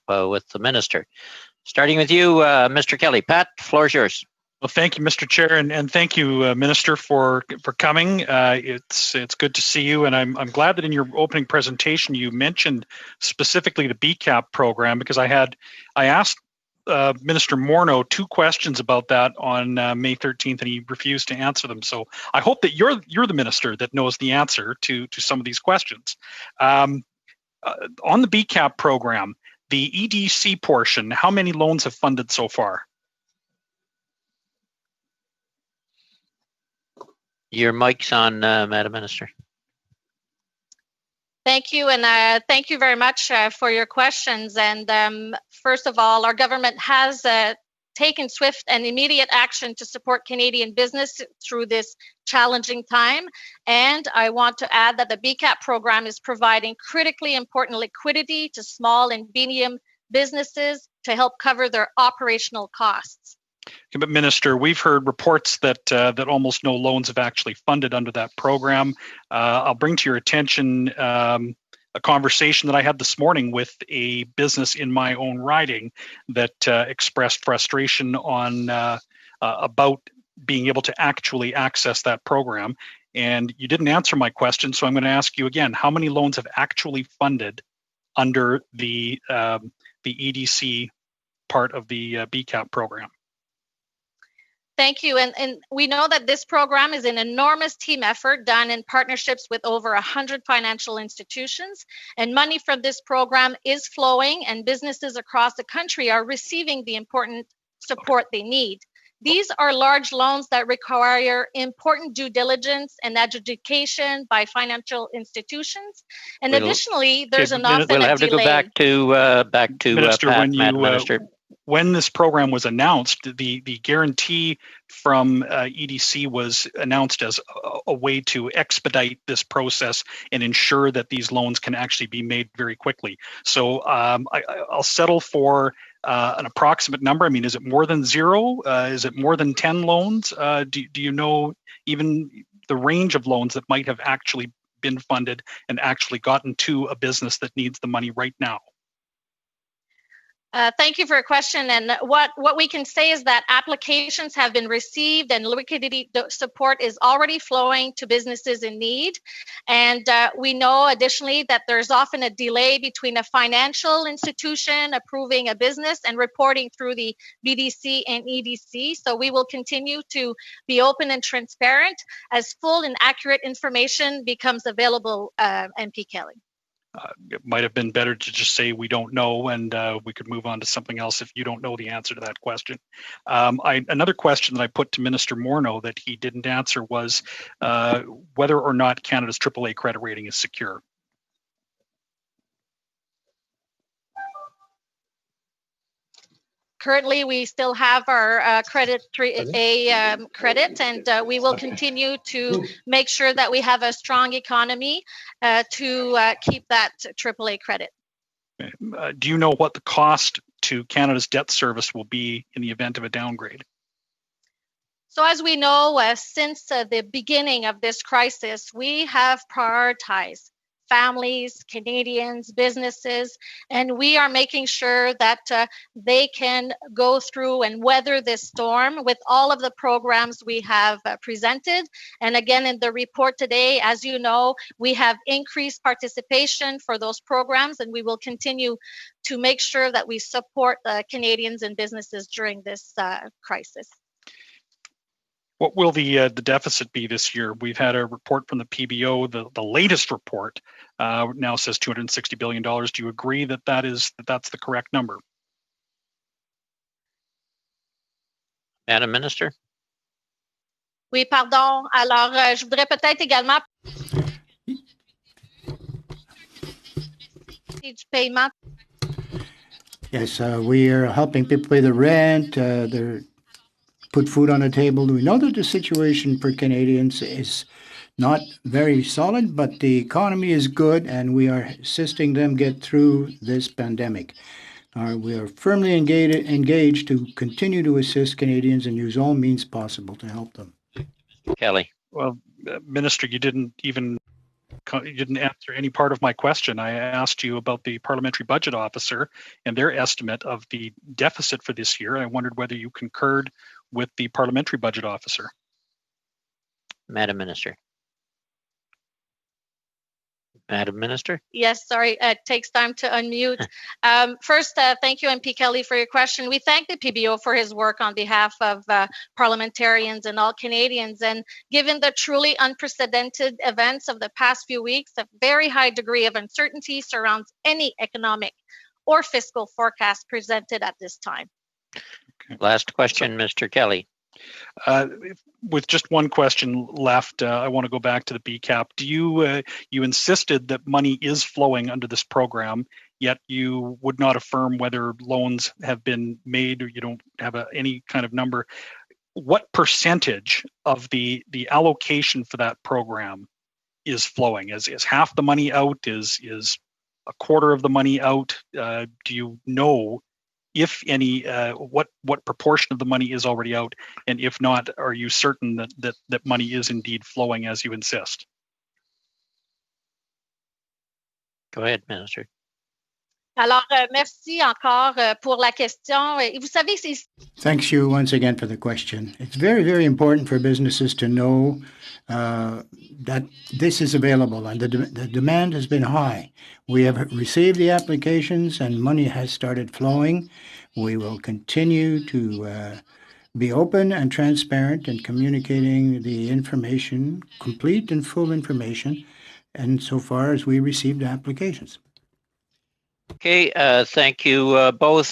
with the Minister. Starting with you, Mr. Kelly. Pat, the floor is yours. Well, thank you, Mr. Chair, and thank you, Minister, for coming. It's good to see you, and I'm glad that in your opening presentation you mentioned specifically the BCAP program, because I asked Minister Morneau 2 questions about that on May 13th, and he refused to answer them. So I hope that you're the minister that knows the answer to some of these questions. On the BCAP program, the EDC portion, how many loans have funded so far? Your mic's on, Madam Minister. Thank you, and thank you very much for your questions. And first of all, our government has taken swift and immediate action to support Canadian business through this challenging time. And I want to add that the BCAP program is providing critically important liquidity to small and medium businesses to help cover their operational costs. But Minister, we've heard reports that almost no loans have actually funded under that program. I'll bring to your attention a conversation that I had this morning with a business in my own riding that expressed frustration on about being able to actually access that program. And you didn't answer my question, so I'm going to ask you again: how many loans have actually funded under the EDC part of the BCAP program? Thank you. And we know that this program is an enormous team effort done in partnerships with over 100 financial institutions. And money from this program is flowing, and businesses across the country are receiving the important support they need. These are large loans that require important due diligence and adjudication by financial institutions. And additionally, there's an often we'll have a delay. To go back to Minister, Pat, when Minister. When this program was announced, the guarantee from EDC was announced as a way to expedite this process and ensure that these loans can actually be made very quickly. So I'll settle for an approximate number. I mean, is it more than 0? Is it more than 10 loans? Do you know even the range of loans that might have actually been funded and actually gotten to a business that needs the money right now? Thank you for your question. And what we can say is that applications have been received and liquidity support is already flowing to businesses in need. And we know additionally that there's often a delay between a financial institution approving a business and reporting through the BDC and EDC. So we will continue to be open and transparent as full and accurate information becomes available, MP Kelly. It might have been better to just say we don't know, and we could move on to something else if you don't know the answer to that question. Another question that I put to Minister Morneau that he didn't answer was whether or not Canada's AAA credit rating is secure. Currently, we still have our credit credit, and we will continue to make sure that we have a strong economy to keep that AAA credit. Do you know what the cost to Canada's debt service will be in the event of a downgrade? So as we know, since the beginning of this crisis, we have prioritized families, Canadians, businesses, and we are making sure that they can go through and weather this storm with all of the programs we have presented. And again, in the report today, as you know, we have increased participation for those programs, and we will continue to make sure that we support Canadians and businesses during this crisis. What will the deficit be this year? We've had a report from the PBO. The latest report now says $260 billion. Do you agree that that's the correct number? Madam Minister? Oui, pardon. Alors, je voudrais peut-être également du paiement. Yes, we are helping people pay the rent. They're put food on the table. We know that the situation for Canadians is not very solid, but the economy is good, and we are assisting them get through this pandemic. We are firmly engaged to continue to assist Canadians and use all means possible to help them. Kelly. Well, Minister, you didn't even you didn't answer any part of my question. I asked you about the Parliamentary Budget Officer and their estimate of the deficit for this year. I wondered whether you concurred with the Parliamentary Budget Officer. Madam Minister. Madam Minister. Yes, sorry, it takes time to unmute. First, thank you, MP Kelly, for your question. We thank the PBO for his work on behalf of parliamentarians and all Canadians. And given the truly unprecedented events of the past few weeks, a very high degree of uncertainty surrounds any economic or fiscal forecast presented at this time. Okay. Last question, Mr. Kelly. With just one question left, I want to go back to the BCAP. Do you insisted that money is flowing under this program, yet you would not affirm whether loans have been made, or you don't have any kind of number? What percentage of the allocation for that program is flowing? Is half the money out? Is a quarter of the money out? Do you know, if any, what proportion of the money is already out, and if not, are you certain that money is indeed flowing as you insist? Go ahead, Minister. Alors, merci encore pour la question. Et vous savez, c'est... Thanks you once again for the question. It's very, very important for businesses to know that this is available, and the demand has been high. We have received the applications and money has started flowing. We will continue to be open and transparent in communicating the information, complete and full information, and so far as we received applications. Okay, thank you both.